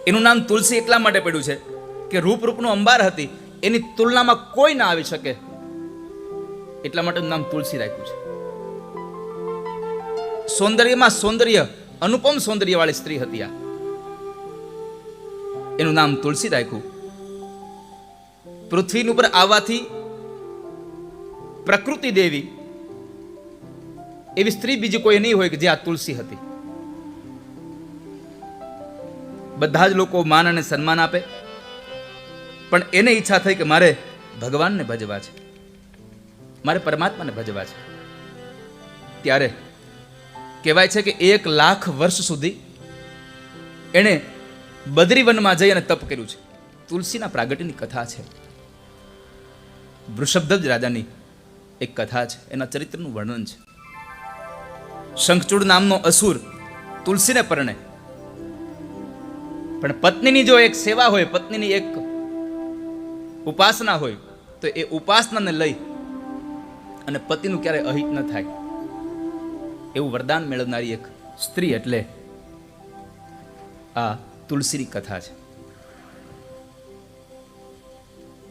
એનું નામ તુલસી એટલા માટે પડ્યું છે કે રૂપનું અંબાર હતી, એની તુલનામાં કોઈ ના આવી શકે, એટલા માટે નામ તુલસી રાખ્યું છે. સૌંદર્યમાં સૌંદર્ય, અનુપમ સૌંદર્ય વાળી સ્ત્રી હતી આ, એનું નામ તુલસી રાખ્યું. પૃથ્વી ઉપર આવવાથી પ્રકૃતિ દેવી એવી સ્ત્રી બીજી કોઈ નહીં હોય કે જે આ તુલસી હતી. બધા જ લોકો માન અને સન્માન આપે, પણ એને ઈચ્છા થઈ કે મારે ભગવાનને ભજવા છે, મારે પરમાત્માને ભજવા છે. ત્યારે કહેવાય છે કે 1 લાખ વર્ષ સુધી એણે બદ્રીવનમાં જઈ અને તપ કર્યું છે. તુલસીના પ્રાગટ્યની કથા છે, વૃષભધ્વજ રાજાની એક કથા છે, એના ચરિત્રનું વર્ણન છે. શંખચૂડ નામનો અસુર તુલસીને પરણે, પણ પત્નીની જો એક સેવા હોય, પત્નીની એક ઉપાસના હોય, તો એ ઉપાસનાને લઈ અને પતિનું ક્યારેય અહિત ન થાય એવું વરદાન મેળવનારી એક સ્ત્રી એટલે આ તુલસીની કથા છે.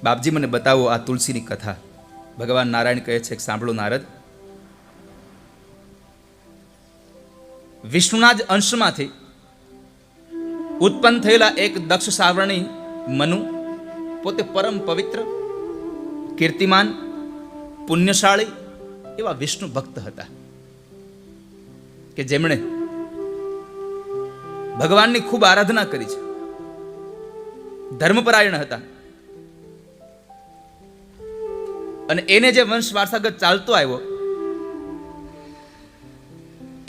બાપજી મને બતાવો આ તુલસીની કથા. ભગવાન નારાયણ કહે છે કે સાંભળો નારદ, વિષ્ણુના જ અંશમાંથી ઉત્પન્ન થયેલા એક દક્ષ સાવરણી મનુ પોતે પરમ પવિત્ર, કીર્તિમાન, પુણ્યશાળી એવા વિષ્ણુ ભક્ત હતા કે જેમણે ભગવાનની ખૂબ આરાધના કરી છે, ધર્મપરાયણ હતા. અને એને જે વંશ વારસાગત ચાલતો આવ્યો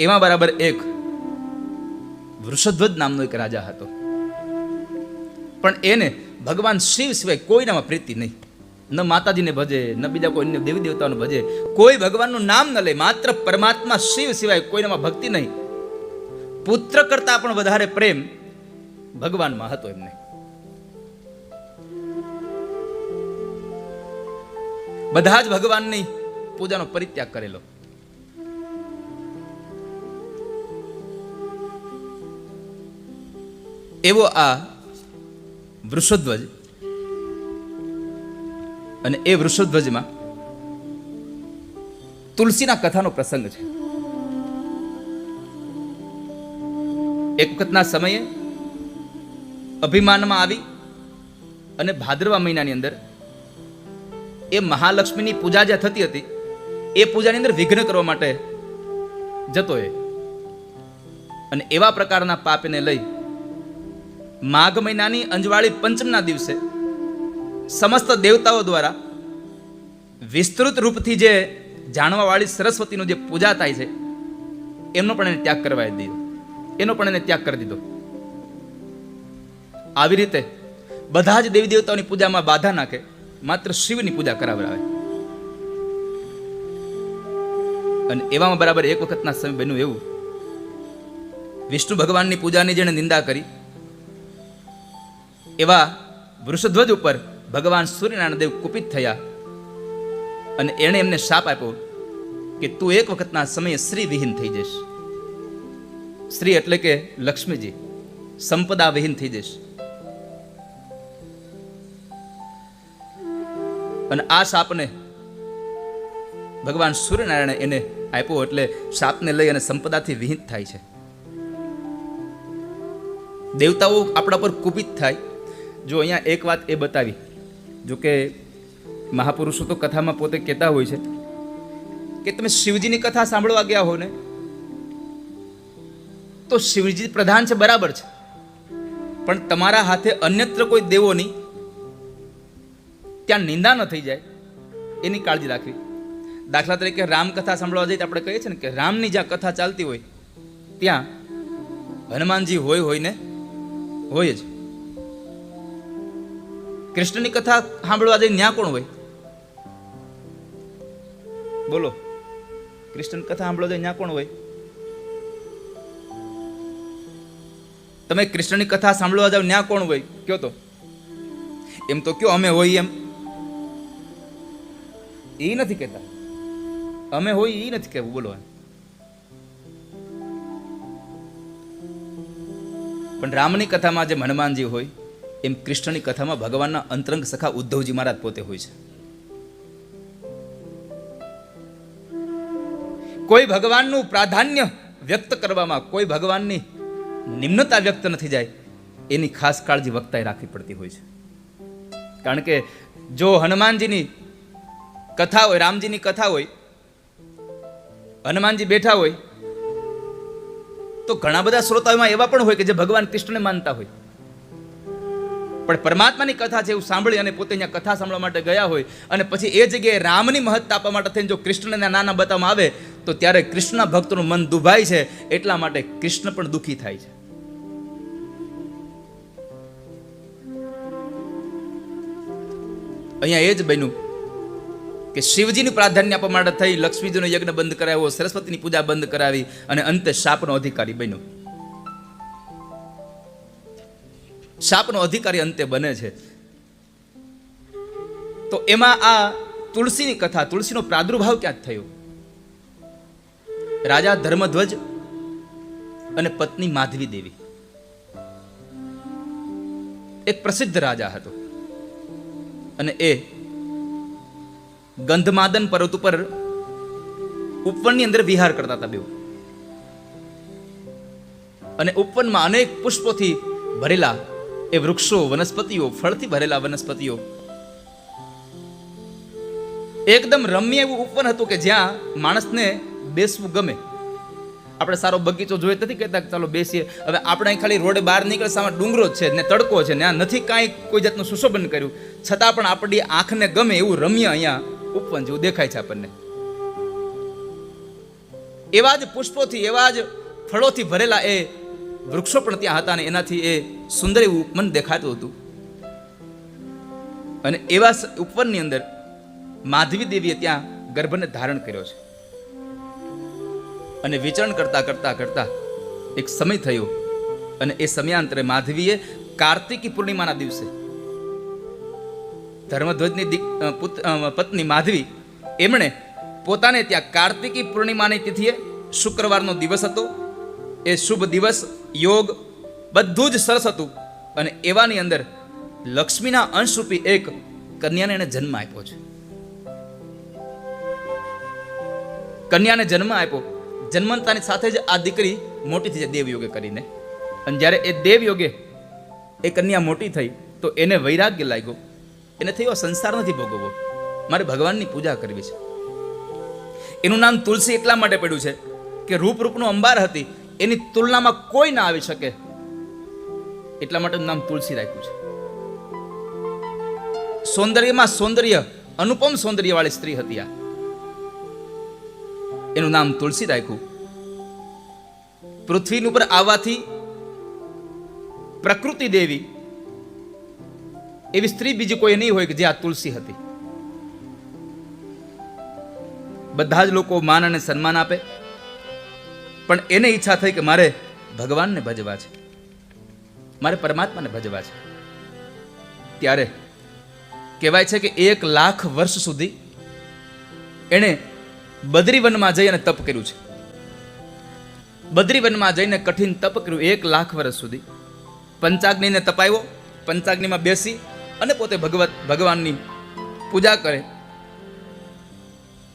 એમાં બરાબર એક વૃષભધ્વજ નામનો એક રાજા હતો, પણ એને ભગવાન શિવ સિવાય કોઈનામાં પ્રીતિ નહીં. ન માતાજીને ભજે, ન બીજા કોઈ દેવી દેવતાઓને ભજે, કોઈ ભગવાનનું નામ ન લે, માત્ર પરમાત્મા શિવ સિવાય કોઈનામાં ભક્તિ નહીં. પુત્ર કરતા પણ વધારે પ્રેમ ભગવાનમાં હતો એમને. બધા જ ભગવાનની પૂજાનો પરિત્યાગ કરેલો. એવો આ વૃષભધ્વજ, અને એ વૃષભધ્વજમાં તુલસીના કથાનો પ્રસંગ છે. એક વખતના સમયે અભિમાનમાં આવી અને ભાદરવા મહિનાની અંદર એ મહાલક્ષ્મીની પૂજા જ્યાં થતી હતી એ પૂજાની અંદર વિઘ્ન કરવા માટે જતો એ, અને એવા પ્રકારના પાપને લઈ માઘ મહિનાની અંજવાળી પંચમના દિવસે સમસ્ત દેવતાઓ દ્વારા વિસ્તૃત રૂપથી જે જાણવાવાળી સરસ્વતીનું જે પૂજા થાય છે એમનો પણ એને ત્યાગ કરવા દીધો, એનો પણ એને ત્યાગ કરી દીધો. આવી રીતે બધા જ દેવી દેવતાઓની પૂજામાં બાધા નાખે, માત્ર શિવની પૂજા કરાવડાવે. અને એવામાં બરાબર એક વખતના સમય બન્યું એવું, વિષ્ણુ ભગવાનની પૂજાની જેણે નિંદા કરી એવા વૃષભધ્વજ ઉપર ભગવાન સૂર્યનારાયણ દેવ કુપિત થયા અને એણે એમને શાપ આપ્યો કે તું એક વખતના સમયે શ્રી વિહીન થઈ જઈશ. શ્રી એટલે કે લક્ષ્મીજી, સંપદા વિહીન થઈ જઈશ. અને આ શાપને ભગવાન સૂર્યનારાયણે એને આપ્યો, એટલે શાપને લઈ અને સંપદાથી વિહીન થાય છે. દેવતાઓ આપણા પર કુપિત થાય. જો અહીંયા એક વાત એ બતાવી, જો કે મહાપુરુષો તો કથામાં પોતે કહેતા હોય છે કે તમે શિવજીની કથા સાંભળવા ગયા હો ને તો શિવજી પ્રધાન છે, બરાબર છે, પણ તમારા હાથે અન્યત્ર કોઈ દેવોની ત્યાં નિંદા ન થઈ જાય એની કાળજી રાખવી. દાખલા તરીકે રામકથા સાંભળવા જઈએ તો આપણે કહીએ છીએ ને કે રામની જ્યાં કથા ચાલતી હોય ત્યાં હનુમાનજી હોય ને હોય જ. કૃષ્ણની કથા સાંભળવા જઈએ ત્યાં કોણ હોય? બોલો, કૃષ્ણ કથા સાંભળવા જઈએ ત્યાં કોણ હોય? તમે કૃષ્ણની કથા સાંભળવા જાવ ત્યાં કોણ હોય કયો તો? એમ તો કયો અમે હોય એમ, એ નથી કહેતા. અમે હોય એ નથી કહેવું. બોલો, પણ રામની કથામાં જેમ હનુમાનજી હોય એમ કૃષ્ણની કથામાં ભગવાનના અંતરંગ સખા ઉદ્ધવજી મહારાજ પોતે હોય છે. કોઈ ભગવાનનું પ્રાધાન્ય વ્યક્ત કરવામાં, કોઈ ભગવાનની નિમ્નતા વ્યક્ત નથી જાય, એની ખાસ કાળજી વક્તાએ રાખવી પડતી હોય છે. કારણ કે જો હનુમાનજીની કથા હોય, રામજીની કથા હોય, હનુમાનજી બેઠા હોય, તો ઘણા બધા શ્રોતાઓમાં એવા પણ હોય કે જે ભગવાન કૃષ્ણને માનતા હોય, પણ પરમાત્માની કથા છે એવું સાંભળી અને પોતે અહીંયા કથા સાંભળવા માટે ગયા હોય અને પછી એ જગ્યાએ રામની મહત્તા આપવા માટે થઈને જો કૃષ્ણને નાના બતાવવામાં આવે તો ત્યારે કૃષ્ણના ભક્તોનું મન દુભાય છે. એટલા માટે કૃષ્ણ પણ દુઃખી થાય છે. અહીંયા એ જ બન્યું કે શિવજીનું પ્રાધાન્ય આપવા માટે થઈ લક્ષ્મીજીનો યજ્ઞ બંધ કરાવ્યો, સરસ્વતીની પૂજા બંધ કરાવી અને અંતે શાપનો અધિકારી બન્યો. શાપનો અધિકારી અંતે બને છે. તો એમાં આ તુલસીની કથા, તુલસીનો પ્રાદુર્ભાવ ક્યાં થયો? રાજા ધર્મધ્વજ અને પત્ની માધવી દેવી, એક પ્રસિદ્ધ રાજા હતો અને એ ગંધમાદન પર્વત ઉપર ઉપવનની અંદર વિહાર કરતા હતા બેઉ. અને ઉપવનમાં અનેક પુષ્પોથી ભરેલા એ વૃક્ષો, વનસ્પતિઓ, ફળથી ભરેલા વનસ્પતિઓ, એકદમ રમ્ય એવું ઉપવન હતું કે જ્યાં માણસને બેસવું ગમે. આપણે સારો બગીચો જોઈએ નથી કહેતા કે ચાલો બેસીએ. હવે આપણે અહીં ખાલી રોડે બહાર નીકળે, સામે ડુંગરો જ છે ને તડકો છે ને, ત્યાં નથી કાંઈ કોઈ જાતનું સુશોભન કર્યું, છતાં પણ આપણી આંખને ગમે એવું રમ્ય અહીંયા ઉપવન જેવું દેખાય છે આપણને. એવા જ પુષ્પોથી, એવા જ ફળોથી ભરેલા એ વૃક્ષો પણ ત્યાં હતા અને એનાથી એ સુંદર એવું ઉપવન દેખાતું હતું. અને એવા ઉપવનની અંદર માધવી દેવીએ ત્યાં ગર્ભને ધારણ કર્યો છે. અને વિચરણ કરતા કરતા કરતા એક સમય થયો અને એ સમયાંતરે માધવીએ કાર્તિકી પૂર્ણિમાના દિવસે ધર્મધ્વજની પત્ની માધવી, એમણે પોતાને ત્યાં કાર્તિકી પૂર્ણિમાની તિથિએ શુક્રવારનો દિવસ હતો, એ શુભ દિવસ, યોગ બધું જ સરસ હતું. અને એવાની અંદર લક્ષ્મીના અંશરૂપી એક કન્યાને એને જન્મ આપ્યો છે. કન્યાને જન્મ આપ્યો. જન્મતાની સાથે જ આ દીકરી મોટી થઈ જાય દેવયોગે કરીને. અને જ્યારે એ દેવયોગે એ કન્યા મોટી થઈ તો એને વૈરાગ્ય લાગ્યો. એને થયો સંસાર નથી ભોગવવો, મારે ભગવાનની પૂજા કરવી છે. એનું નામ તુલસી એટલા માટે પડ્યું છે કે રૂપનું અંબાર હતી, એની તુલનામાં કોઈ ના આવી શકે, એટલા માટે નામ તુલસી રાખ્યું છે. સૌંદર્યમાં સૌંદર્ય, અનુપમ સૌંદર્ય વાળી સ્ત્રી હતી આ, એનું નામ તુલસી રાખ્યું. પૃથ્વી ઉપર આવવાથી પ્રકૃતિ દેવી એવી સ્ત્રી બીજી કોઈ નહીં હોય કે જે આ તુલસી હતી. બધા જ લોકો માન અને સન્માન આપે, પણ એને ઈચ્છા થઈ કે મારે ભગવાનને ભજવા છે, મારે પરમાત્માને ભજવા છે. ત્યારે કહેવાય છે કે 1 લાખ વર્ષ સુધી એણે બદ્રીવનમાં જઈ અને તપ કર્યું છે. બદ્રીવનમાં જઈને કઠિન તપ કર્યું 1 લાખ વર્ષ સુધી. પંચાગ્નિને તપાવ્યો, પંચાગ્નિમાં બેસી અને પોતે ભગવાનની પૂજા કરે.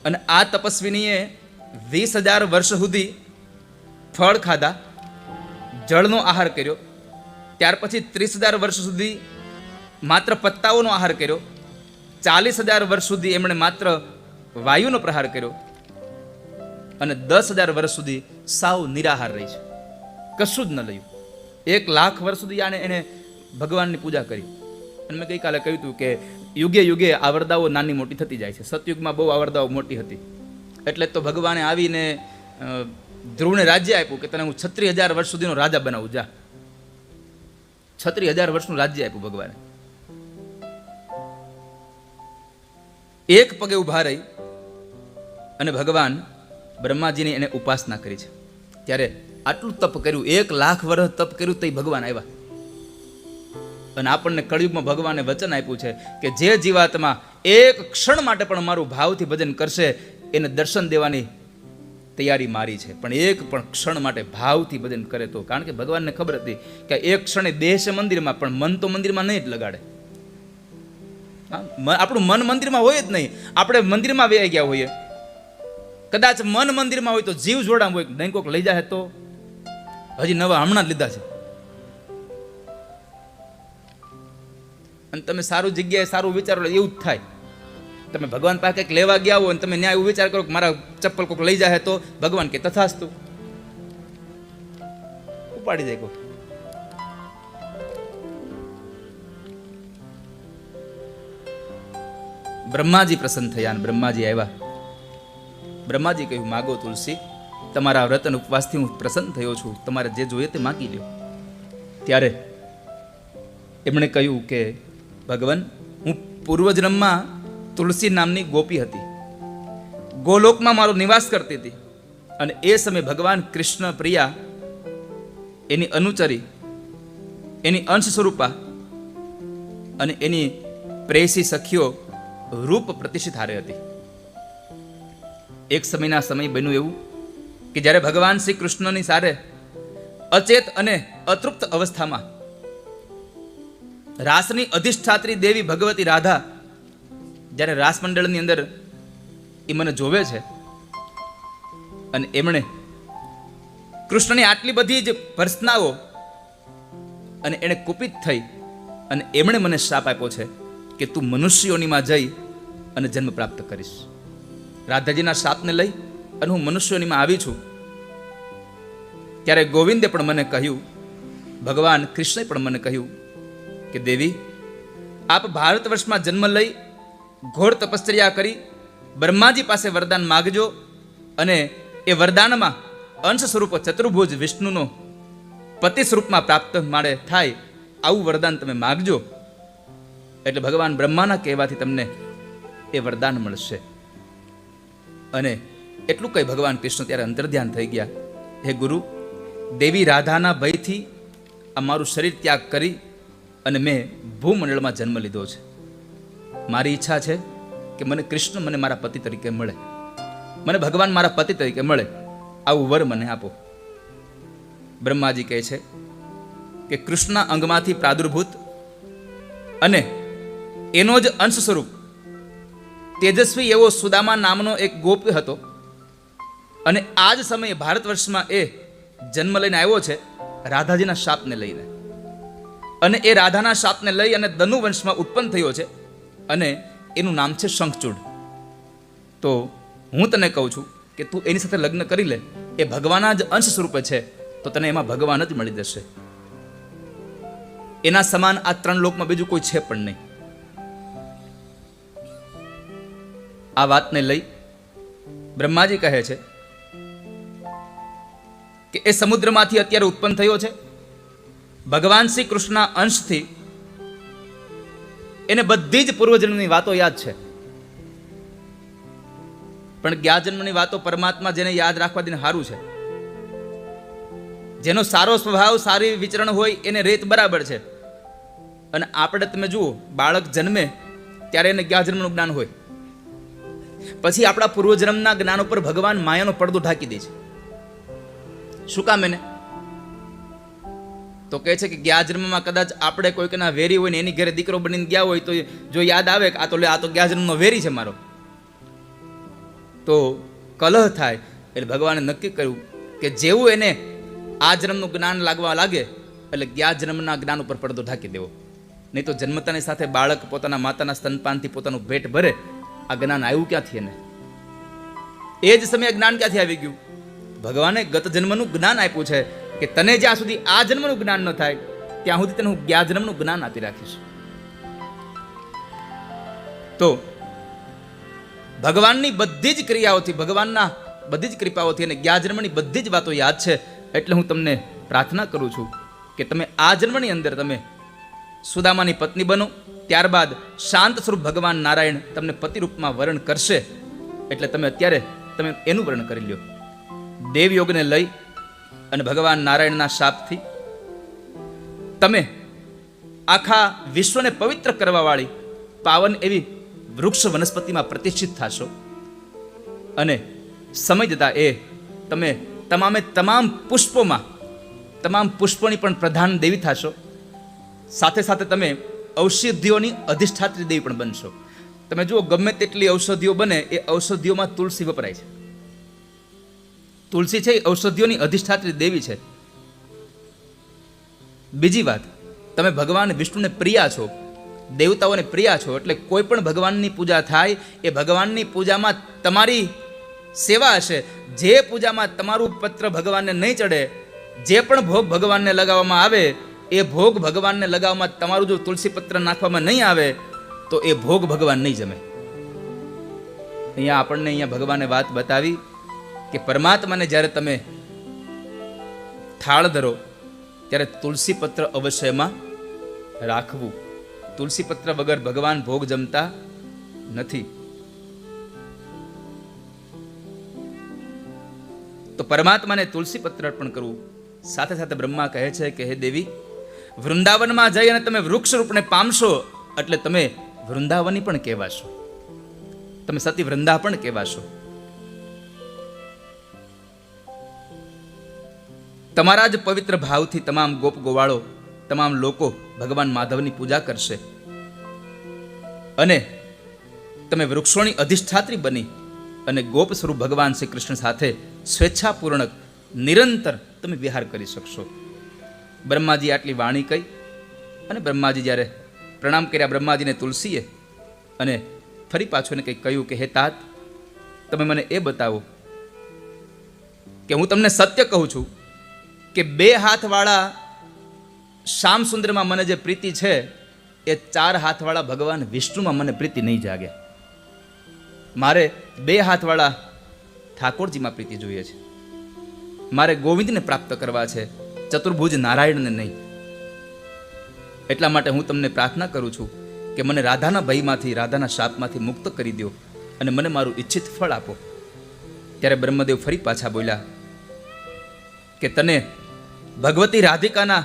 અને આ તપસ્વીનીએ 20,000 વર્ષ સુધી ફળ ખાધા, જળનો આહાર કર્યો. ત્યાર પછી 30,000 વર્ષ સુધી માત્ર પત્તાઓનો આહાર કર્યો. 40,000 વર્ષ સુધી એમણે માત્ર વાયુનો પ્રહાર કર્યો. અને 10,000 વર્ષ સુધી સાવ નિરાહાર રહી છે, કશું જ ન લયું. 1 લાખ વર્ષ સુધી એને ભગવાનની પૂજા કરી. અને મેં ગઈકાલે કહ્યું હતું કે યુગે યુગે આવરદાઓ નાની મોટી થતી જાય છે. સતયુગમાં બહુ આવરદાઓ મોટી હતી, એટલે તો ભગવાને આવીને ધ્રુવને રાજ્ય આપ્યું કે તને હું 36,000 વર્ષ સુધીનો રાજા બનાવું, જા. 36,000 વર્ષનું રાજ્ય આપ્યું ભગવાને. એક પગે ઉભા રહી અને ભગવાન બ્રહ્માજીની એને ઉપાસના કરી છે. ત્યારે આટલું તપ કર્યું, 1 લાખ વર્ષ તપ કર્યું તો ભગવાન આવ્યા. અને આપણને કળિયુગમાં ભગવાને વચન આપ્યું છે કે જે જીવાત્મા એક ક્ષણ માટે પણ મારું ભાવથી ભજન કરશે એને દર્શન દેવાની તૈયારી મારી છે, પણ એક પણ ક્ષણ માટે ભાવથી ભજન કરે તો, કારણ કે ભગવાનને ખબર હતી કે એક ક્ષણે દેહ છે મંદિરમાં, પણ મન તો મંદિરમાં નહીં જ લગાડે. આપણું મન મંદિરમાં હોય જ નહીં. આપણે મંદિરમાં વહી ગયા હોઈએ, કદાચ મન મંદિરમાં હોય તો જીવ જોડામ હોય, નહીં કોઈક લઈ જાય તો હજી નવા હમણાં જ લીધા છે, અને તમે સારું જગ્યાએ સારું વિચારો એવું જ થાય. તમે ભગવાન પાસે કંઈક લેવા ગયા હો અને તમે ન્યાય એવું વિચાર કરો કે મારા ચપ્પલ કોઈક લઈ જાય તો ભગવાન કે તથાસ્તુ, ઉપાડી જાય કોઈ. બ્રહ્માજી પ્રસન્ન થયા અને બ્રહ્માજી આવ્યા. બ્રહ્માજી કહ્યું, માગો તુલસી, તમારા વ્રત અને ઉપવાસથી હું પ્રસન્ન થયો છું, તમારે જે જોઈએ તે માગી લ્યો. ત્યારે એમણે કહ્યું કે ભગવાન, હું પૂર્વજન્મમાં તુલસી નામની ગોપી હતી, ગોલોકમાં મારો નિવાસ કરતી હતી, અને એ સમયે ભગવાન કૃષ્ણ પ્રિયા એની અનુચરી, એની અંશ સ્વરૂપા અને એની પ્રેયસી સખીઓ રૂપ પ્રતિષ્ઠિત હારે હતી. એક સમયના સમય બન્યું એવું કે જ્યારે ભગવાન શ્રી કૃષ્ણની સારે અચેત અને અતૃપ્ત અવસ્થામાં રાસની અધિષ્ઠાત્રી દેવી ભગવતી રાધા જ્યારે રાસ મંડળની અંદર એ મને જોવે છે, અને એમણે કૃષ્ણની આટલી બધી જ ભર્સનાઓ અને એણે કુપિત થઈ અને એમણે મને શાપ આપ્યો છે કે તું મનુષ્યોનીમાં જઈ અને જન્મ પ્રાપ્ત કરીશ. રાધાજીના શાપને લઈ અને હું મનુષ્યોનીમાં આવી છું. ત્યારે ગોવિંદે પણ મને કહ્યું, ભગવાન કૃષ્ણે પણ મને કહ્યું કે દેવી, આપ ભારત વર્ષમાં જન્મ લઈ ઘોર તપશ્ચર્યા કરી બ્રહ્માજી પાસે વરદાન માગજો, અને એ વરદાનમાં અંશ સ્વરૂપ ચતુર્ભુજ વિષ્ણુનો પતિ સ્વરૂપમાં પ્રાપ્ત માળે થાય આવું વરદાન તમે માગજો, એટલે ભગવાન બ્રહ્માના કહેવાથી તમને એ વરદાન મળશે. અને એટલું કઈ ભગવાન કૃષ્ણ ત્યારે અંતર્ધ્યાન થઈ ગયા. હે ગુરુ, દેવી રાધાના ભયથી આ મારું શરીર ત્યાગ કરી અને મેં ભૂમંડળમાં જન્મ લીધો છે. મારી ઈચ્છા છે કે મને કૃષ્ણ મને મારા પતિ તરીકે મળે, મને ભગવાન મારા પતિ તરીકે મળે, આવું વર મને આપો. બ્રહ્માજી કહે છે કે કૃષ્ણના અંગમાંથી પ્રાદુર્ભૂત અને એનો જ અંશ સ્વરૂપ તેજસ્વી એવો સુદામા નામનો એક ગોપી હતો, અને આ જ સમયે ભારત વર્ષમાં એ જન્મ લઈને આવ્યો છે રાધાજીના શાપને લઈને, અને એ રાધાના શાપને લઈ અને દનુ વંશમાં ઉત્પન્ન થયો છે, અને એનું નામ છે શંખચૂડ. તો હું તને કહું છું કે તું એની સાથે લગ્ન કરી લે, એ ભગવાનના જ અંશ સ્વરૂપે છે, તો તને એમાં ભગવાન જ મળી જશે. એના સમાન આ ત્રણ લોકમાં બીજું કોઈ છે પણ નહીં. આ વાતને લઈ બ્રહ્માજી કહે છે કે એ સમુદ્રમાંથી અત્યારે ઉત્પન્ન થયો છે, ભગવાન શ્રી કૃષ્ણના અંશથી એને બધી જ પૂર્વજન્મની વાતો યાદ છે, પણ જ્ઞાજન્મની વાતો પરમાત્મા જેને યાદ રાખવા દઈને સારું છે. જેનો સારો સ્વભાવ, સારી વિચરણ હોય એને રેત બરાબર છે. અને આપણે તમે જુઓ, બાળક જન્મે ત્યારે એને જ્ઞાજન્મનું જ્ઞાન હોય, પછી આપણા પૂર્વજન્મના જ્ઞાન ઉપર ભગવાન માયાનો પડદો ઢાંકી દે છે. શું કામ એને? તો કહે છે કે ગયા જન્મમાં કદાચ આપણે કોઈકના વેરી હોય ને એની ઘરે દીકરો બનીને ગયા હોય તો જો યાદ આવે કે આ તો ગયા જન્મનો વેરી છે મારો, તો કલહ થાય. એટલે ભગવાને નક્કી કર્યું કે જેવું એને આ જન્મનું જ્ઞાન લાગવા લાગે એટલે ગયા જન્મના જ્ઞાન ઉપર પડદો ઢાંકી દેવો. નહીં તો જન્મતાની સાથે બાળક પોતાના માતાના સ્તનપાનથી પોતાનું પેટ ભરે, આ જ્ઞાન આવ્યું ક્યાંથી એને? એ જ સમયે જ્ઞાન ક્યાંથી આવી ગયું? ભગવાને ગત જન્મનું જ્ઞાન આપ્યું છે કે તને જ્યાં સુધી આ જન્મનું જ્ઞાન ન થાય ત્યાં સુધી તને હું ગયા જન્મનું જ્ઞાન આપી રાખીશ. તો ભગવાનની બધી જ ક્રિયાઓથી, ભગવાનના બધી જ કૃપાઓથી અને ગયા જન્મની બધી જ વાતો યાદ છે. એટલે હું તમને પ્રાર્થના કરું છું કે તમે આ જન્મની અંદર તમે સુદામાની પત્ની બનો, ત્યારબાદ શાંત સ્વરૂપ ભગવાન નારાયણ તમને પતિ રૂપમાં વરણ કરશે. એટલે તમે અત્યારે તમે એનું વર્ણન કરી લ્યો. દેવયોગને લઈ અને ભગવાન નારાયણના શાપથી તમે આખા વિશ્વને પવિત્ર કરવા વાળી પાવન એવી વૃક્ષ વનસ્પતિમાં પ્રતિષ્ઠિત થશો, અને સમય જતા એ તમે તમામ પુષ્પોની પણ પ્રધાન દેવી થશો. સાથે સાથે તમે ઔષધિઓની અધિષ્ઠાત્રી દેવી પણ બનશો. તમે જુઓ, ગમે તેટલી ઔષધિઓ બને, એ ઔષધિઓમાં તુલસી વપરાય છે. તુલસી છે એ ઔષધિઓની અધિષ્ઠાત્રી દેવી છે. બીજી વાત, તમે ભગવાન વિષ્ણુને પ્રિયા છો, દેવતાઓને પ્રિયા છો, એટલે કોઈ પણ ભગવાનની પૂજા થાય એ ભગવાનની પૂજામાં તમારી સેવા હશે. જે પૂજામાં તમારું પત્ર ભગવાનને નહીં ચડે, જે પણ ભોગ ભગવાનને લગાવવામાં આવે, એ ભોગ ભગવાનને લગાવવામાં તમારું જો તુલસી પત્ર નાખવામાં નહીં આવે તો એ ભોગ ભગવાન નહીં જમે. અહીંયા ભગવાને વાત બતાવી કે પરમાત્માને જ્યારે તમે થાળ ધરો ત્યારે તુલસી પત્ર અવશ્યમાં રાખવું. તુલસી પત્ર વગર ભગવાન ભોગ જમતા નથી. તો પરમાત્માને તુલસી પત્ર અર્પણ કરવું. સાથે સાથે બ્રહ્મા કહે છે કે હે દેવી, વૃંદાવનમાં જઈ અને તમે વૃક્ષ રૂપને પામશો એટલે તમે વૃંદાવની પણ કહેવાશો, તમે સતી વૃંદા પણ કહેવાશો. તમારા જ પવિત્ર ભાવથી તમામ ગોપ ગોવાળો, તમામ લોકો ભગવાન માધવની પૂજા કરશે અને તમે વૃક્ષોની અધિષ્ઠાત્રી બની અને ગોપ સ્વરૂપ ભગવાન શ્રી કૃષ્ણ સાથે સ્વેચ્છાપૂર્ણક નિરંતર તમે વિહાર કરી શકશો. બ્રહ્માજી આટલી વાણી કહી અને બ્રહ્માજી જ્યારે પ્રણામ કર્યા બ્રહ્માજીને તુલસીએ, અને ફરી પાછું એને કંઈક કહ્યું કે હે તાત, તમે મને એ બતાવો કે હું તમને સત્ય કહું છું કે 2 હાથવાળા શ્યામ સુંદરમાં મને જે પ્રીતિ છે એ 4 હાથવાળા ભગવાન વિષ્ણુમાં મને પ્રીતિ નહીં જાગે. મારે 2 હાથવાળા ઠાકોરજીમાં પ્રીતિ જોઈએ છે. મારે ગોવિંદને પ્રાપ્ત કરવા છે, ચતુર્ભુજ નારાયણને નહીં. એટલા માટે હું તમને પ્રાર્થના કરું છું કે મને રાધાના ભયમાંથી, રાધાના શાપમાંથી મુક્ત કરી દો અને મને મારું ઈચ્છિત ફળ આપો. ત્યારે બ્રહ્મદેવ ફરી પાછા બોલ્યા કે તને ભગવતી રાધિકાના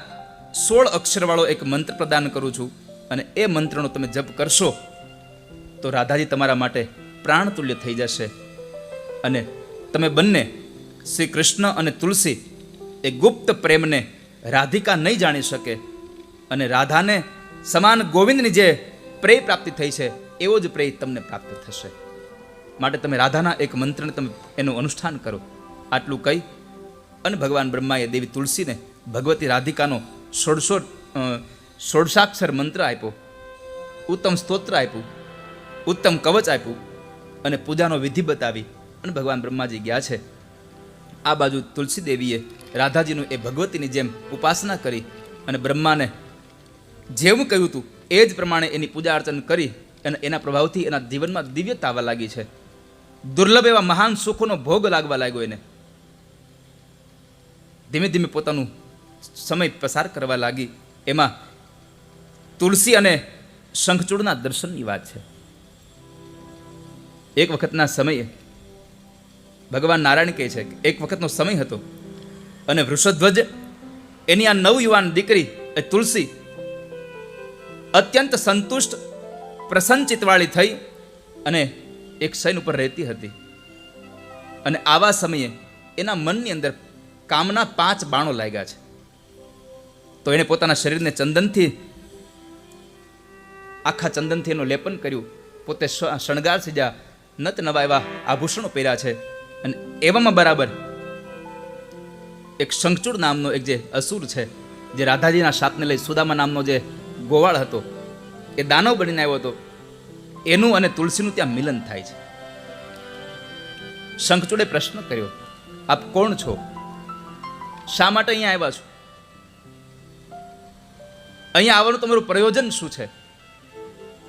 16 અક્ષરવાળો એક મંત્ર પ્રદાન કરું છું અને એ મંત્રનો તમે જપ કરશો તો રાધાજી તમારા માટે પ્રાણ તુલ્ય થઈ જશે અને તમે બંને શ્રી કૃષ્ણ અને તુલસી એ ગુપ્ત પ્રેમને રાધિકા નહીં જાણી શકે અને રાધાને સમાન ગોવિંદની જે પ્રેય પ્રાપ્તિ થઈ છે એવો જ પ્રેય તમને પ્રાપ્ત થશે. માટે તમે રાધાના એક મંત્રને તમે એનું અનુષ્ઠાન કરો. આટલું કહી અને ભગવાન બ્રહ્માએ દેવી તુલસીને ભગવતી રાધિકાનો 16 મંત્ર આપ્યો, ઉત્તમ સ્તોત્ર આપ્યું, ઉત્તમ કવચ આપ્યું અને પૂજાનો વિધિ બતાવી અને ભગવાન બ્રહ્માજી ગયા છે. આ બાજુ તુલસી દેવીએ રાધાજીનું એ ભગવતીની જેમ ઉપાસના કરી અને બ્રહ્માને જેવું કહ્યું હતું એ જ પ્રમાણે એની પૂજા અર્ચન કરી અને એના પ્રભાવથી એના જીવનમાં દિવ્યતા આવવા લાગી છે. દુર્લભ એવા મહાન સુખોનો ભોગ લાગવા લાગ્યો એને. ધીમે ધીમે પોતાનું સમય પસાર કરવા લાગી. એમાં તુલસી અને શંખચૂડના દર્શનની વાત છે. એક વખતના સમયે ભગવાન નારાયણ કહે છે કે એક વખતનો સમય હતો અને વૃષધ્વજ એની આ નવયુવાન દીકરી એ તુલસી અત્યંત સંતુષ્ટ પ્રસન્નચિત્તવાળી થઈ અને એક શયન ઉપર રહેતી હતી અને આવા સમયે એના મનની અંદર કામના 5 બાણો લાગ્યા છે. તો એને પોતાના શરીરને આખા ચંદનથી એનું લેપન કર્યું, પોતે શણગાર સીધા, નત નવા એવા આભૂષણો પહેર્યા છે અને એવામાં બરાબર એક શંખચૂડ નામનો એક જે અસુર છે, જે રાધાજીના શાપને લઈ સુદામા નામનો જે ગોવાળ હતો એ દાનવ બનીને આવ્યો હતો, એનું અને તુલસીનું ત્યાં મિલન થાય છે. શંખચૂડે પ્રશ્ન કર્યો, આપ કોણ છો? શા માટે અહીંયા આવ્યા છો? અહીંયા આવવાનું તમારું પ્રયોજન શું છે?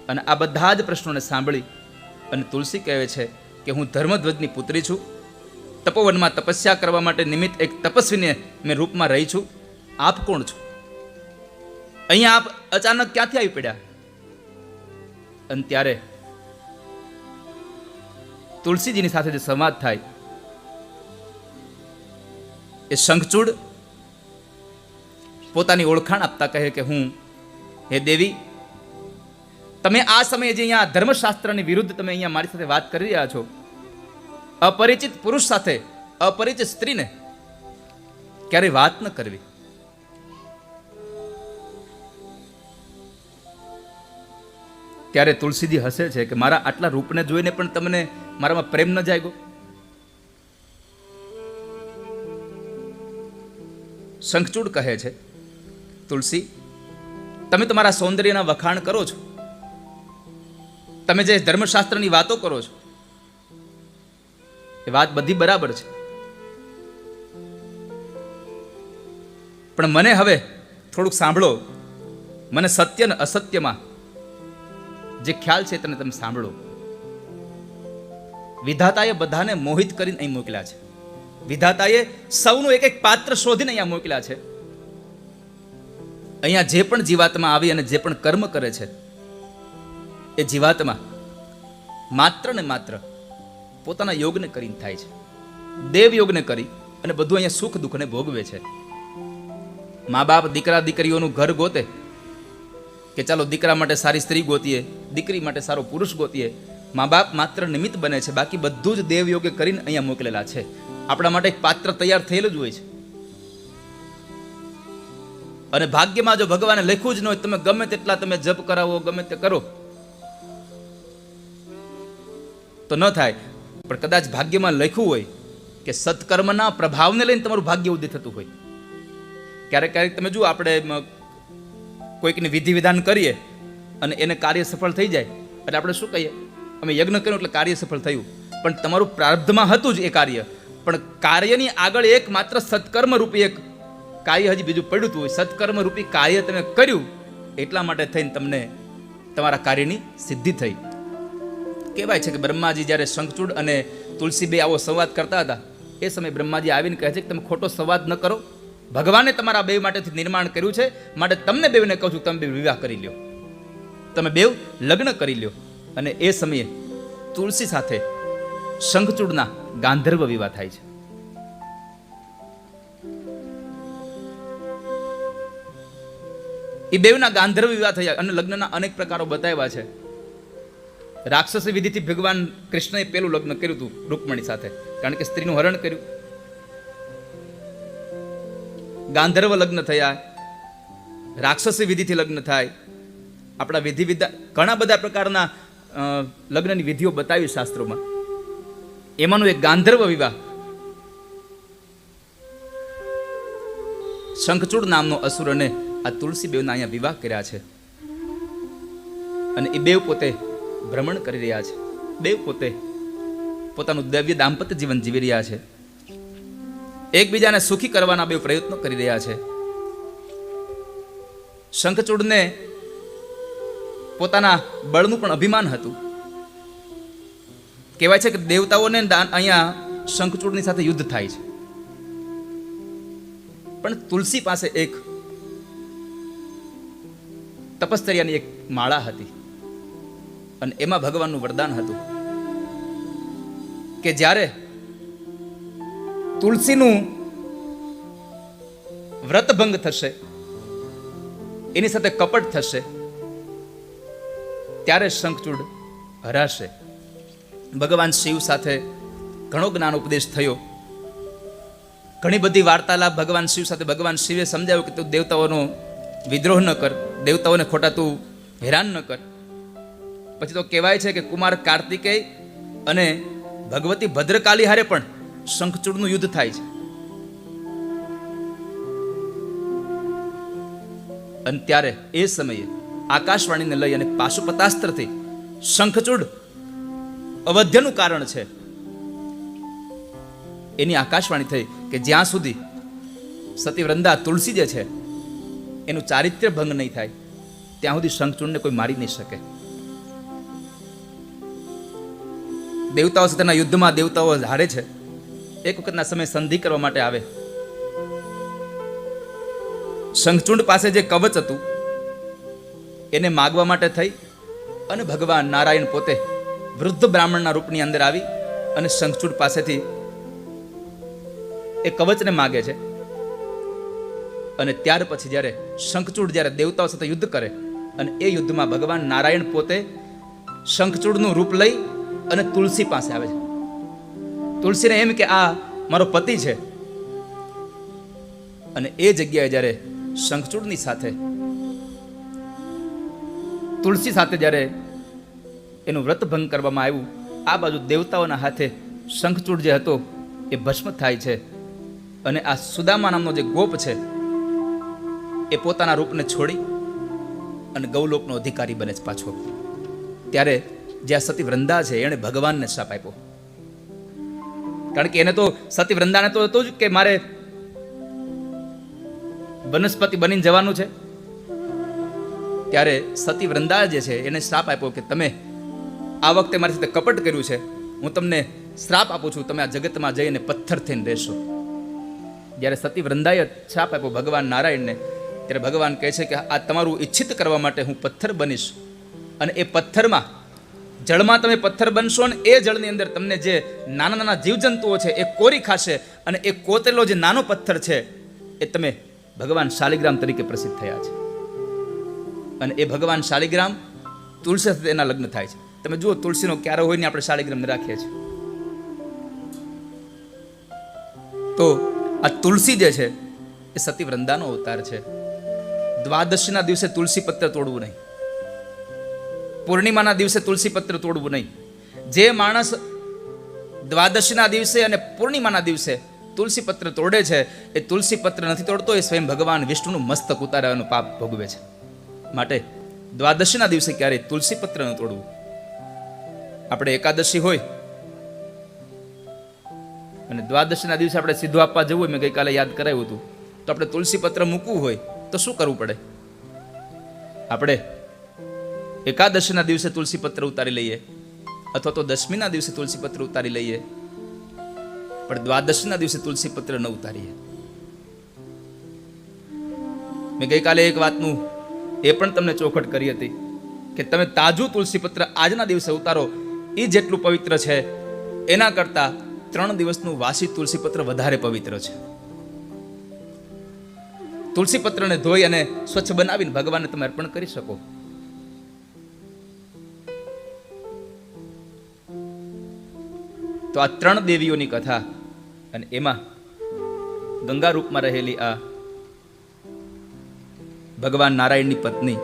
અને આ બધા જ પ્રશ્નોને સાંભળી અને તુલસી કહે છે કે હું ધર્મધ્વજની પુત્રી છું. તપોવનમાં તપસ્યા કરવા માટે નિમિત્ત એક તપસ્વીને મેં રૂપમાં રહી છું. આપ કોણ છો? અહીંયા આપ અચાનક ક્યાંથી આવી પડ્યા? અને ત્યારે તુલસીજીની સાથે જે સંવાદ થાય એ શંખચૂડ પોતાની ઓળખાણ આપતા કહે કે હું, હે દેવી, તમે આ સમયે જે અહીંયા ધર્મશાસ્ત્રની વિરુદ્ધ તમે અહીંયા મારી સાથે વાત કરી રહ્યા છો, અપરિચિત પુરુષ સાથે અપરિચિત સ્ત્રીને ક્યારેય વાત ન કરવી. ત્યારે તુલસીજી હસે છે કે મારા આટલા રૂપને જોઈને પણ તમને મારામાં પ્રેમ ન જાગ્યો. શંખચૂડ કહે છે, તુલસી, તમે તમારા સૌંદર્યના વખાણ કરો છો, તમે જે ધર્મશાસ્ત્રની વાતો કરો છો એ વાત બધી બરાબર છે, પણ મને હવે થોડુંક સાંભળો. મને સત્ય અને અસત્યમાં જે ખ્યાલ છે તેને તમે સાંભળો. વિધાતાએ બધાને મોહિત કરીને અહીં મોકલ્યા છે. વિધાતાએ સૌનું એક એક પાત્ર શોધીને અહીંયા મોકલ્યા છે. અહીંયા જે પણ જીવાત્મા આવી અને જે પણ કર્મ કરે છે એ જીવાત્મા માત્ર ને માત્ર પોતાના યોગને કરીને થાય છે. દેવ યોગને કરી અને બધું અહીંયા સુખ દુઃખને ભોગવે છે. મા બાપ દીકરા દીકરીઓનું ઘર ગોતે કે ચાલો દીકરા માટે સારી સ્ત્રી ગોતીએ, દીકરી માટે સારો પુરુષ ગોતીએ. મા બાપ માત્ર નિમિત્ત બને છે, બાકી બધું જ દેવ યોગે કરીને અહીંયા મોકલેલા છે. આપણા માટે એક પાત્ર તૈયાર થયેલું જ હોય છે. અને ભાગ્યમાં જો ભગવાને લખ્યું જ ન હોય, તમે ગમે તેટલા તમે જપ કરાવો, ગમે તે કરો તો ન થાય. પણ કદાચ ભાગ્યમાં લખ્યું હોય કે સત્કર્મના પ્રભાવને લઈને તમારું ભાગ્ય ઉદય થતું હોય. ક્યારેક ક્યારેક તમે જુઓ, આપણે કોઈકની વિધિ વિધાન કરીએ અને એને કાર્ય સફળ થઈ જાય એટલે આપણે શું કહીએ, અમે યજ્ઞ કર્યો એટલે કાર્ય સફળ થયું. પણ તમારું પ્રારબ્ધમાં હતું જ એ કાર્ય, પણ કાર્યની આગળ એક માત્ર સત્કર્મ રૂપી એક કાર્ય હજી બીજું પડ્યું હતું. સત્કર્મ રૂપી કાર્ય તમે કર્યું એટલા માટે થઈને તમને તમારા કાર્યની સિદ્ધિ થઈ. કહેવાય છે કે બ્રહ્માજી જ્યારે શંખચૂડ અને તુલસીબેન આવો સંવાદ કરતા હતા એ સમયે બ્રહ્માજી આવીને કહે છે કે તમે ખોટો સંવાદ ન કરો. ભગવાને તમારા બે માટેથી નિર્માણ કર્યું છે, માટે તમને બેવને કહું છું, તમે બે વિવાહ કરી લ્યો, તમે બેવ લગ્ન કરી લ્યો. અને એ સમયે તુલસી સાથે શંખચૂડના ગાંધર્વ વિવાહ થાય છે. એ બેવના ગાંધર્વ વિવાહ થયા અને લગ્નના અનેક પ્રકારો બતાવ્યા છે. રાક્ષસી વિધિથી ભગવાન કૃષ્ણએ પેલું લગ્ન કર્યું હતું રૂકમણી સાથે, કારણ કે સ્ત્રીનું હરણ કર્યું. ગાંધર્વ લગ્ન થયા, રાક્ષસી વિધિથી લગ્ન થાય. આપણા વિધિ વિધા ઘણા બધા પ્રકારના લગ્નની વિધિઓ બતાવી શાસ્ત્રોમાં. એમાંનું એક ગાંધર્વ વિવાહ. શંખચૂડ નામનો અસુર અને આ તુલસી બેવના અહીંયા વિવાહ કર્યા છે. અને એ બેવ પોતે ભ્રમણ કરી રહ્યા છે. બેવ પોતે પોતાનું દૈવ્ય દાંપત્ય જીવન જીવી રહ્યા છે. એકબીજાને સુખી કરવાના બે પ્રયત્નો કરી રહ્યા છે. શંખચૂડને પોતાના બળનું પણ અભિમાન હતું. કહેવાય છે કે દેવતાઓને અહીંયા શંખચૂડની સાથે યુદ્ધ થાય છે, પણ તુલસી પાસે એક તપસ્તર્યાની એક માળા હતી અને એમાં ભગવાનનું વરદાન હતું કે જ્યારે તુલસીનું વ્રતભંગ થશે, એની સાથે કપટ થશે, ત્યારે શંખચૂડ હરાશે. ભગવાન શિવ સાથે ઘણો જ્ઞાન ઉપદેશ થયો, ઘણી બધી વાર્તાલાપ ભગવાન શિવ સાથે. ભગવાન શિવે સમજાવ્યું કે તું દેવતાઓનો વિદ્રોહ ન કર, દેવતાઓને ખોટા તું હેરાન ન કર. પછી તો કહેવાય છે કે કુમાર કાર્તિકેય અને ભગવતી ભદ્રકાલી હારે પણ શંખચૂડનું યુદ્ધ થાય છે. અને ત્યારે એ સમયે આકાશવાણીને લઈ અને પાશુપતાસ્ત્રથી શંખચૂડ અવધ્યનું કારણ છે એની આકાશવાણી થઈ કે જ્યાં સુધી સતીવૃંદા તુલસી જે છે એનું ચારિત્ર્ય ભંગ નહીં થાય ત્યાં સુધી શંખચૂડને કોઈ મારી નહીં શકે. દેવતાઓ સાથેના યુદ્ધમાં દેવતાઓ હારે છે. એક વખતના સમય સંધિ કરવા માટે આવે. શંખચૂડ પાસે જે કવચ હતું એને માગવા માટે થઈ અને ભગવાન નારાયણ પોતે વૃદ્ધ બ્રાહ્મણના રૂપની અંદર આવી અને શંખચૂડ પાસેથી એ કવચને માગે છે. અને ત્યાર પછી જ્યારે શંખચૂડ જ્યારે દેવતાઓ સાથે યુદ્ધ કરે અને એ યુદ્ધમાં ભગવાન નારાયણ પોતે શંખચૂડનું રૂપ લઈ અને તુલસી પાસે આવે છે. તુલસીને એમ કે આ મારો પતિ છે. અને એ જગ્યાએ જ્યારે શંખચૂડની સાથે તુલસી સાથે જ્યારે એનું વ્રત ભંગ કરવામાં આવ્યું, આ બાજુ દેવતાઓના હાથે શંખચૂડ જે હતો એ ભસ્મ થાય છે. અને આ સુદામા નામનો જે ગોપ છે એ પોતાના રૂપને છોડી અને ગૌલોકનો અધિકારી બને છે પાછો. ત્યારે જે આ સતી વૃંદા છે એણે ભગવાનને શાપ આપ્યો. કારણ કે એને તો સતી વૃંદાને તો હતું જ કે મારે વનસ્પતિ બનીને જવાનું છે. ત્યારે સતી વૃંદા જે છે એને શ્રાપ આપ્યો કે તમે આ વખતે મારી સાથે કપટ કર્યું છે, હું તમને શ્રાપ આપું છું, તમે આ જગતમાં જઈને પથ્થર થઈને રહેશો. જ્યારે સતી વૃંદાએ શ્રાપ આપ્યો ભગવાન નારાયણને, ત્યારે ભગવાન કહે છે કે આ તમારું ઈચ્છિત કરવા માટે હું પથ્થર બનીશ. અને એ પથ્થરમાં, જળમાં તમે પથ્થર બનશો ને એ જળની અંદર તમને જે નાના નાના જીવજંતુઓ છે એ કોરી ખાશે. અને એ કોતરેલો જે નાનો પથ્થર છે એ તમે ભગવાન શાલિગ્રામ તરીકે પ્રસિદ્ધ થયા છે. અને એ ભગવાન શાલિગ્રામ તુલસી સાથે એના લગ્ન થાય છે. તમે જુઓ, તુલસીનો ક્યારે હોય ને આપણે શાલિગ્રામને રાખીએ છીએ. તો આ તુલસી જે છે એ સતી વૃંદાનો અવતાર છે. દ્વાદશીના દિવસે તુલસી પત્ર તોડવું નહીં, પૂર્ણિમાના દિવસે તુલસી પત્ર તોડવું નહીં. જે માણસ દ્વાદશીના દિવસે અને પૂર્ણિમાના દિવસે તુલસી પત્ર તોડે છે એ તુલસી પત્ર નથી તોડતો, એ સ્વયં ભગવાન વિષ્ણુનું મસ્તક ઉતારવાનું પાપ ભોગવે છે. માટે દ્વાદશીના દિવસે ક્યારેય તુલસી પત્ર ન તોડવું. આપણે એકાદશી હોય અને દ્વાદશીના દિવસે આપણે સીધું આપવા જવું હોય, મેં ગઈકાલે યાદ કરાવ્યું હતું, તો આપણે તુલસી પત્ર મૂકવું હોય તો શું કરવું પડે? આપણે એકાદશીના દિવસે તુલસી પત્ર ઉતારી લઈએ, અથવા તો દશમીના દિવસે તુલસી પત્ર ઉતારી લઈએ, પણ દ્વાદશીના દિવસે તુલસી પત્ર ન ઉતારીએ. મેં ગઈકાલે એક વાતનું એ પણ તમને ચોખટ કરી હતી કે તમે તાજું તુલસી પત્ર આજના દિવસે ઉતારો, એ જેટલું પવિત્ર છે એના કરતા 3 દિવસનું વાસી તુલસી પત્ર વધારે પવિત્ર છે. તુલસી પત્રને ધોઈ અને સ્વચ્છ બનાવીને ભગવાનને તમે અર્પણ કરી શકો. તો આ 3 દેવીઓની કથા, અને એમાં ગંગા રૂપમાં રહેલી આ ભગવાન નારાયણની પત્ની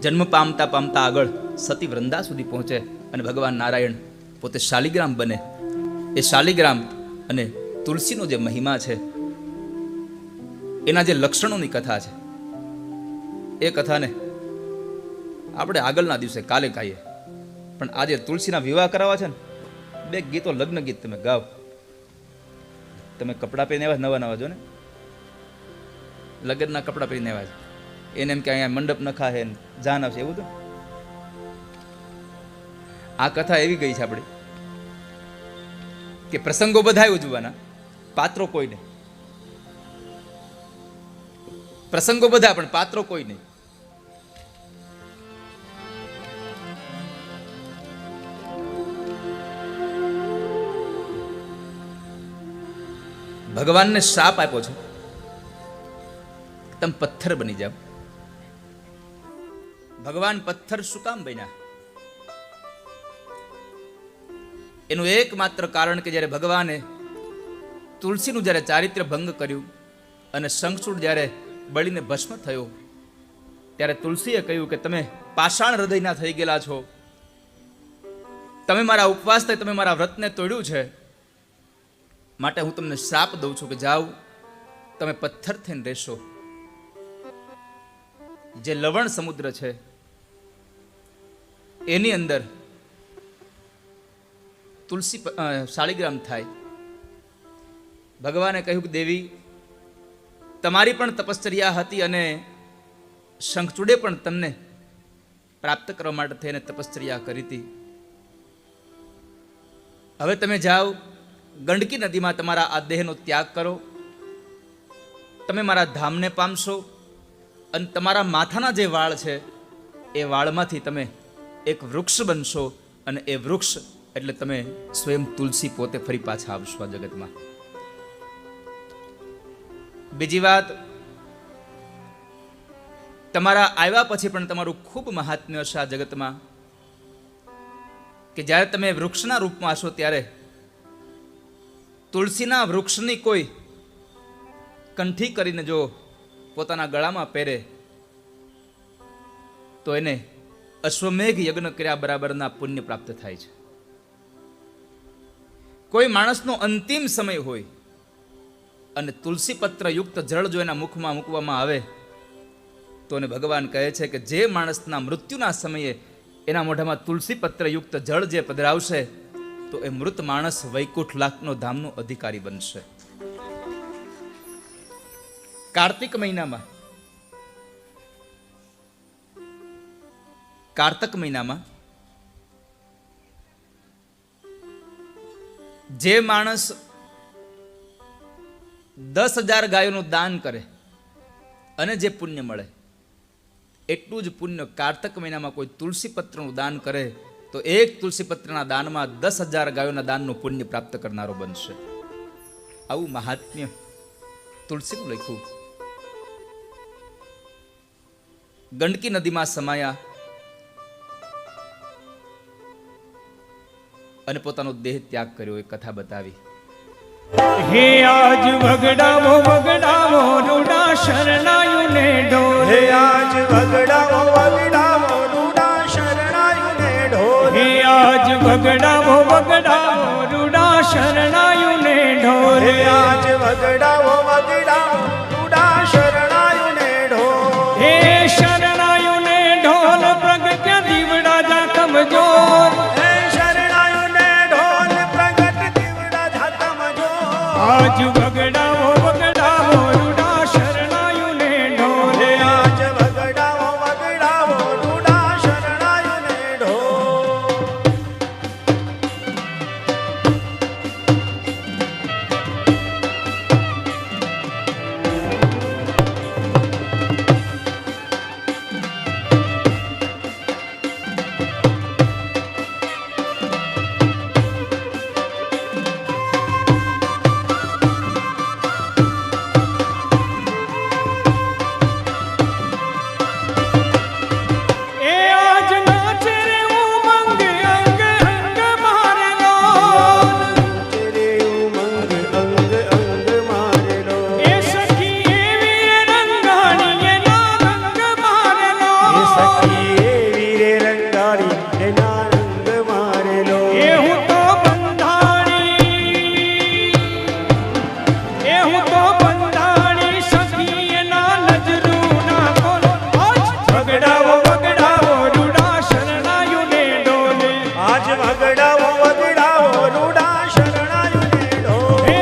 જન્મ પામતા પામતા આગળ સતી વૃંદા સુધી પહોંચે અને ભગવાન નારાયણ પોતે શાલિગ્રામ બને. એ શાલિગ્રામ અને તુલસીનો જે મહિમા છે, એના જે લક્ષણોની કથા છે, એ કથાને આપણે આગળના દિવસે કાલે ગાઈએ. પણ આજે તુલસીના વિવાહ કરાવવા છે ને, 2 ગીતો લગ્ન ગીત તમે ગાઓ. તમે કપડાં પહેરીને આવ્યા નવા નવા, જો ને લગ્નના કપડાં પહેરીને આવ્યા છે, એને એમ કે અહીંયા મંડપ નખા હે જાન આવશે, એવું તો આ કથા એવી ગઈ છે આપણી કે પ્રસંગો બધા ઉજવાના, પાત્રો કોઈ નહીં. પ્રસંગો બધા પણ પાત્રો કોઈ નહીં. ભગવાનને શાપ આપ્યો છે તમે પથ્થર બની જાઓ. ભગવાન પથ્થર શું કામ બન્યા? એનું એકમાત્ર કારણ કે જ્યારે ભગવાને તુલસીનું જ્યારે ચારિત્ર્ય ભંગ કર્યું અને શંખચૂડ જ્યારે બળીને ભસ્મ થયો, ત્યારે તુલસીએ કહ્યું કે તમે પાષાણ હૃદયના થઈ ગયેલા છો, તમે મારા ઉપવાસથી તમે મારા વ્રતને તોડ્યું છે, માટે હું તમને શ્રાપ દઉં છું કે જાઓ તમે પથ્થર થઈને રહેશો. જે લવણ સમુદ્ર છે એની અંદર તુલસી શાલિગ્રામ થાય. ભગવાને કહ્યું કે દેવી, તમારી પણ તપશ્ચર્યા હતી અને શંખચૂડે પણ તમને પ્રાપ્ત કરવા માટે થઈને તપશ્ચર્યા કરી હતી. હવે તમે જાઓ, ગંડકી નદીમાં તમારા આ દેહનો ત્યાગ કરો, તમે મારા ધામને પામશો અને તમારા માથાના જે વાળ છે એ વાળમાંથી તમે એક વૃક્ષ બનશો, અને એ વૃક્ષ એટલે તમે સ્વયં તુલસી પોતે ફરી પાછા આવશો આ જગતમાં. બીજી વાત, તમારા આવ્યા પછી પણ તમારું ખૂબ મહાત્મ્ય હશે આ જગતમાં, કે જ્યારે તમે વૃક્ષના રૂપમાં હશો ત્યારે તુલસીના વૃક્ષની કોઈ કંઠી કરીને જો પોતાના ગળામાં પહેરે તો એને અશ્વમેઘ યજ્ઞ કર્યા બરાબરના પુણ્ય પ્રાપ્ત થાય છે. કોઈ માણસનો અંતિમ સમય હોય અને તુલસી પત્ર યુક્ત જળ જો એના મુખમાં મૂકવામાં આવે તો એને ભગવાન કહે છે કે જે માણસના મૃત્યુના સમયે એના મોઢામાં તુલસી પત્ર યુક્ત જળ જે પધરાવશે તો એ મૃત માણસ વૈકુંઠ લાખનો ધામનો અધિકારી બનશે. કાર્તિક મહિનામાં જે માણસ 10,000 ગાયોનું દાન કરે અને જે પુણ્ય મળે એટલું જ પુણ્ય કાર્તક મહિનામાં કોઈ તુલસી પત્રનું દાન કરે તો એક તુલસી પત્રના દાનમાં 10,000 ગાયોના દાનનું પુણ્ય પ્રાપ્ત કરનારો બનશે. આવું મહાત્મ્ય તુલસીનું લખ્યું. ગંડકી નદીમાં સમાયા અને પોતાનો દેહ ત્યાગ કર્યો એ કથા બતાવી. હે આજ વગડાવો વગડાવો રૂડા શરણાયુને ઢોલ. હે આજ વગડાવો વગડાવો રૂડા શરણાયુને ઢોલ. હે આજ વગડાવો વગડાવો રૂડા શરણાયુને ઢોલ. હે આજ વગડાવો વગડાવો રૂડા શરણાયુને ઢોલ. હે શરણાયુને ઢોલ પ્રગટ્યા દીવડા જા કમજોર. હે શરણાયુને ઢોલ પ્રગટ દીવડા જાતમ જો. આજ વગડાવો વગડાવો રૂડા શરણાયુને ઢોલ. હે આજ વગડાવો વગડાવો રૂડા શરણાયુને ઢોલ. એ આજ નાચે રે ઉમંગ અંગ અંગ મારેલો. રે ઉમંગ અંગ અંગ મારેલો. એ સખી એવી રંગાણી એના રંગ મારેલો. એ સખી એવી રે રંગાળી એના રંગ મારેલો. એ હું તો બંધાણી સખી એના નજરું ના કોલ. વગડાવો વગડાવો રૂડા શરણાયુને ડોલે. આજ વગડાવો વગડાવો રૂડા શરણાયુને ઢોલ. હે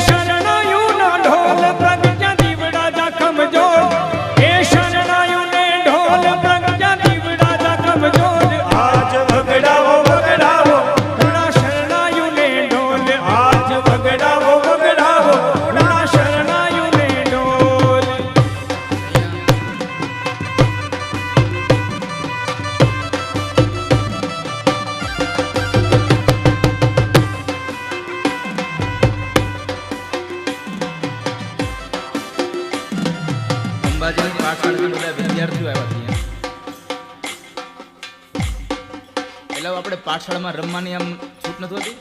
શરણાયુનો ઢોલ પ્રગટ્યા દીવડા જા કમજોર. હે શરણાયુને ઢોલ પ્રગટ્યા દીવડા જા કમજોર. આજ વગડાવો વગડાવો રૂડા શરણાયુને ઢોલ. આજ વગડાવો વગડાવો રૂડા શરણાયુને ઢોલ. અંબાજીની પાઠશાળાના બધા વિદ્યાર્થીઓ આવ્યા હતા. એટલે આપણે પાઠશાળામાં રમવાની આમ છૂટ નથી હોતી.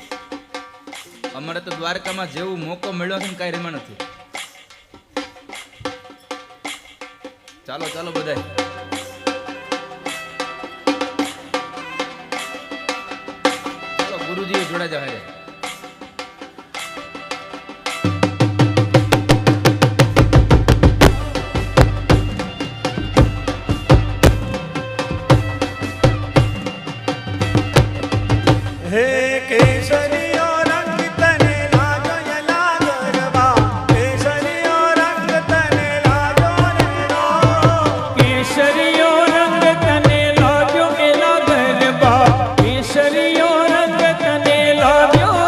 અમારે તો દ્વારકામાં જેવું મોકો મળ્યો છે ને કાંઈ રમવા નથી. ચાલો ચાલો બધાય. ચાલો ગુરુજીએ જોડા જાહેર. હે કેસરીઓ રંગ તને લાગો યલા ગરબા. કેસરીઓ રંગ તને લાગો રે રો. કેસરીયો રંગ તને લાગ્યો એલા ગરબા. કેસરીયો રંગ તને લાગ્યો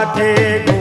માથે